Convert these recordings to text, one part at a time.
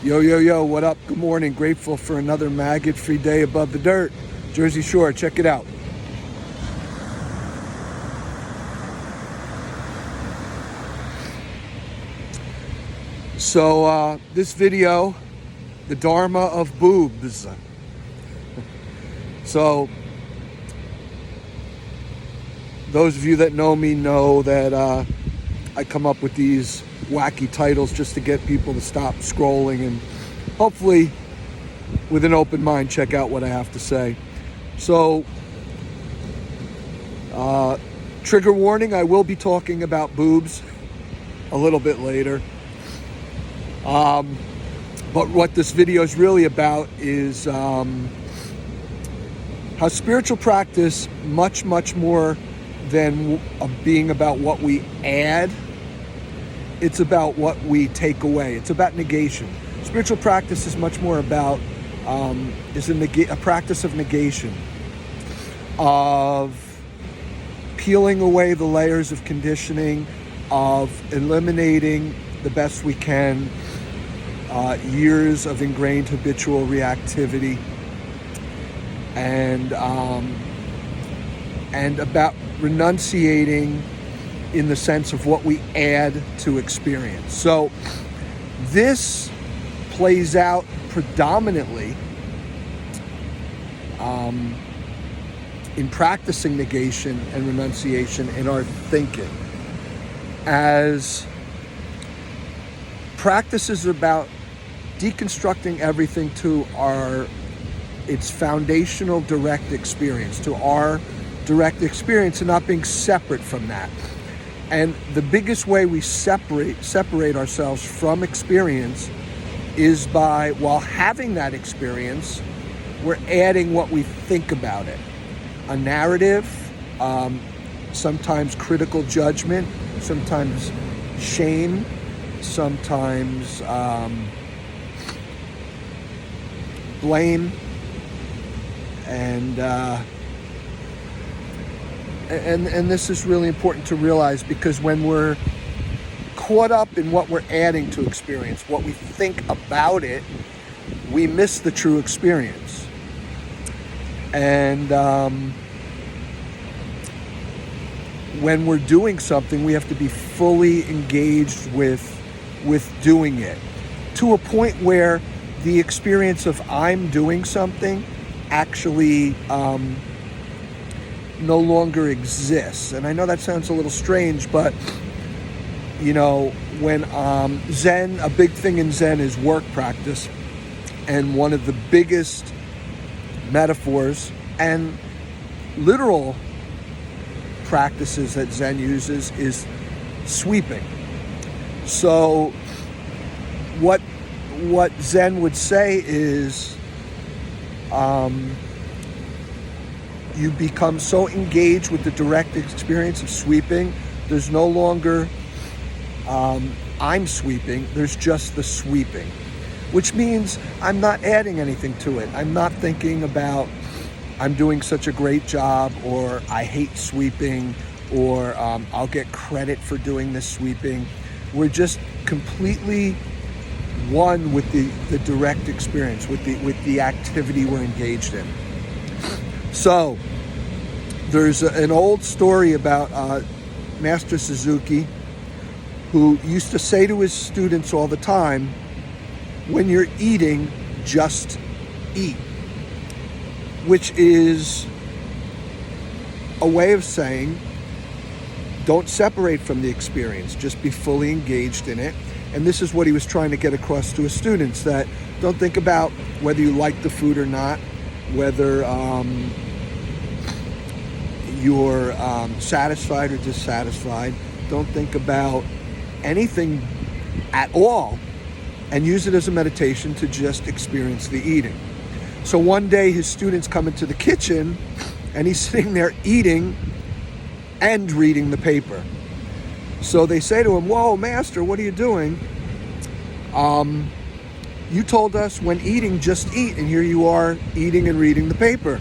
Yo, yo, yo, what up? Good morning. Grateful for another maggot-free day above the dirt. Jersey Shore, check it out. So, this video, the Dharma of boobs. So, those of you that know me know that I come up with these wacky titles just to get people to stop scrolling and hopefully with an open mind check out what I have to say. So trigger warning, I will be talking about boobs a little bit later, but what this video is really about is how spiritual practice much more than being about what we add. It's about what we take away. It's about negation. Spiritual practice is much more about, a practice of negation, of peeling away the layers of conditioning, of eliminating the best we can years of ingrained habitual reactivity, and about renunciating in the sense of what we add to experience. So this plays out predominantly in practicing negation and renunciation in our thinking. As practice is about deconstructing everything to its foundational direct experience, to our direct experience, and not being separate from that. And the biggest way we separate ourselves from experience is by, while having that experience, we're adding what we think about it. A narrative, sometimes critical judgment, sometimes shame, sometimes blame, and this is really important to realize, because when we're caught up in what we're adding to experience, what we think about it, we miss the true experience. And when we're doing something, we have to be fully engaged with doing it, to a point where the experience of I'm doing something actually no longer exists. And I know that sounds a little strange, but when Zen, a big thing in Zen is work practice, and one of the biggest metaphors and literal practices that Zen uses is sweeping. So what Zen would say is, you become so engaged with the direct experience of sweeping, there's no longer I'm sweeping, there's just the sweeping, which means I'm not adding anything to it. I'm not thinking about I'm doing such a great job, or I hate sweeping, or I'll get credit for doing this sweeping. We're just completely one with the direct experience, with the activity we're engaged in. So there's an old story about Master Suzuki, who used to say to his students all the time, when you're eating, just eat, which is a way of saying don't separate from the experience, just be fully engaged in it. And this is what he was trying to get across to his students, that don't think about whether you like the food or not, whether you're satisfied or dissatisfied. Don't think about anything at all, and use it as a meditation to just experience the eating. So one day his students come into the kitchen and he's sitting there eating and reading the paper. So they say to him, "Whoa, master, what are you doing? You told us when eating, just eat, and here you are eating and reading the paper."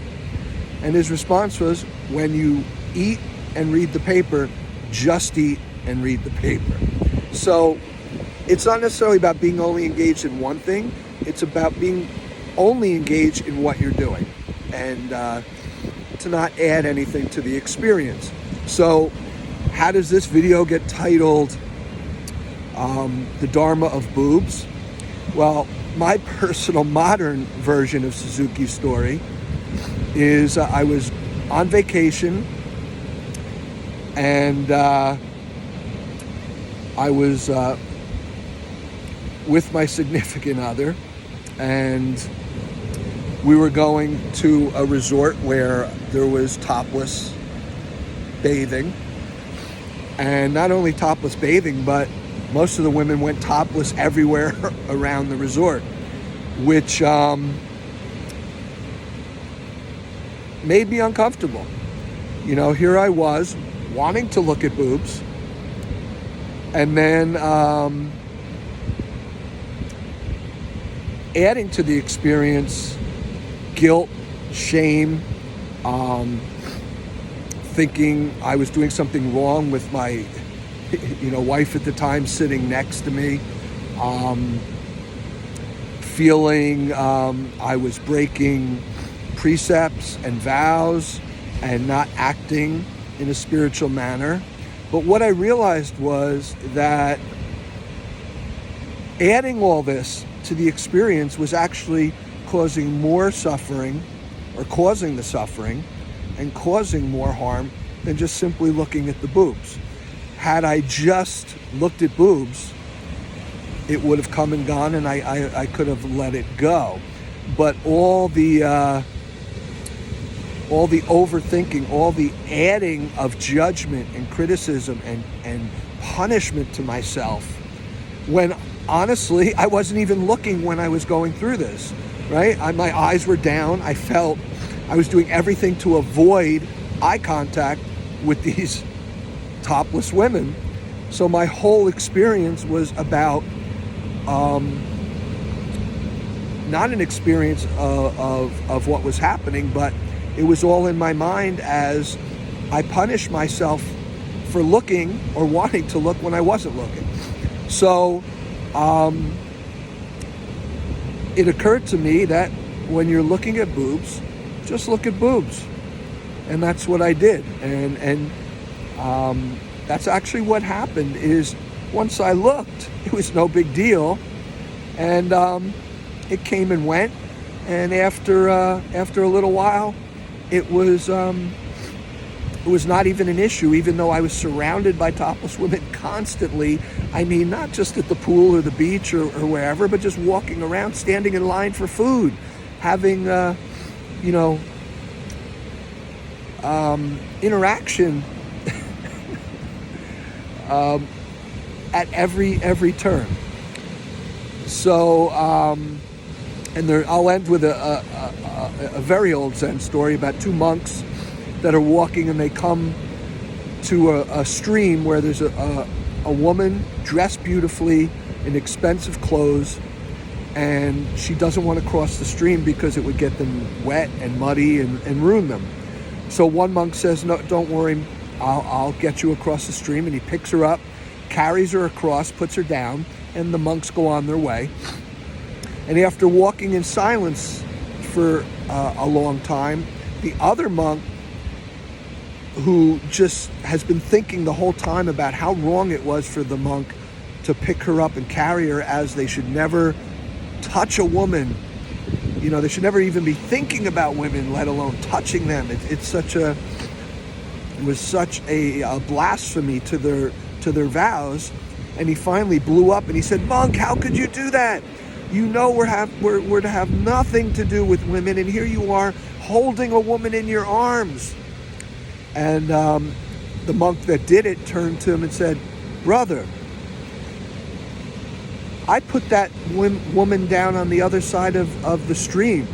And his response was, when you eat and read the paper, just eat and read the paper. So it's not necessarily about being only engaged in one thing. It's about being only engaged in what you're doing, and to not add anything to the experience. So how does this video get titled The Dharma of Boobs? Well, my personal modern version of Suzuki's story is I was on vacation, and I was with my significant other, and we were going to a resort where there was topless bathing. And not only topless bathing, but most of the women went topless everywhere around the resort, which made me uncomfortable. You know, here I was wanting to look at boobs, and then adding to the experience guilt, shame, thinking I was doing something wrong with my wife at the time sitting next to me, feeling I was breaking precepts and vows and not acting in a spiritual manner. But what I realized was that adding all this to the experience was actually causing more suffering, or causing the suffering and causing more harm than just simply looking at the boobs. Had I just looked at boobs, it would have come and gone, and I could have let it go. But all the overthinking, all the adding of judgment and criticism and punishment to myself, when honestly I wasn't even looking when I was going through this, right? My eyes were down. I felt I was doing everything to avoid eye contact with these topless women. So my whole experience was about not an experience of what was happening, but it was all in my mind as I punished myself for looking or wanting to look when I wasn't looking. So it occurred to me that when you're looking at boobs, just look at boobs. And that's what I did. And that's actually what happened. Is once I looked, it was no big deal. And it came and went. And after a little while, it was not even an issue, even though I was surrounded by topless women constantly. I mean, not just at the pool or the beach or wherever, but just walking around, standing in line for food, having, interaction at every turn. So, I'll end with a very old Zen story about two monks that are walking, and they come to a stream where there's a woman dressed beautifully in expensive clothes, and she doesn't want to cross the stream because it would get them wet and muddy and ruin them. So one monk says, "No, don't worry, I'll get you across the stream." And he picks her up, carries her across, puts her down, and the monks go on their way. And after walking in silence for a long time, the other monk, who just has been thinking the whole time about how wrong it was for the monk to pick her up and carry her, as they should never touch a woman. They should never even be thinking about women, let alone touching them. It was such a blasphemy to their vows. And he finally blew up and he said, "Monk, how could you do that? You know we're to have nothing to do with women, and here you are holding a woman in your arms." And the monk that did it turned to him and said, "Brother, I put that woman down on the other side of the stream.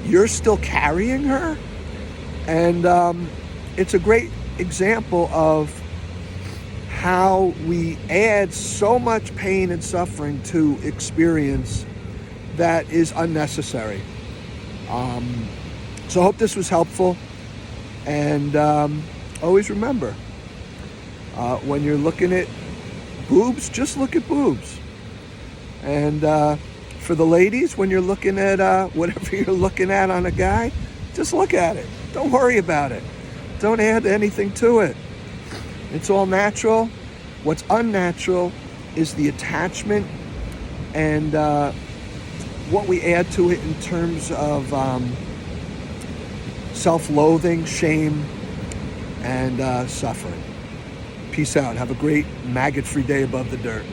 You're still carrying her?" And it's a great example of how we add so much pain and suffering to experience that is unnecessary. So I hope this was helpful. And always remember, when you're looking at boobs, just look at boobs. And for the ladies, when you're looking at whatever you're looking at on a guy, just look at it. Don't worry about it. Don't add anything to it. It's all natural. What's unnatural is the attachment and what we add to it in terms of self-loathing, shame, and suffering. Peace out. Have a great maggot-free day above the dirt.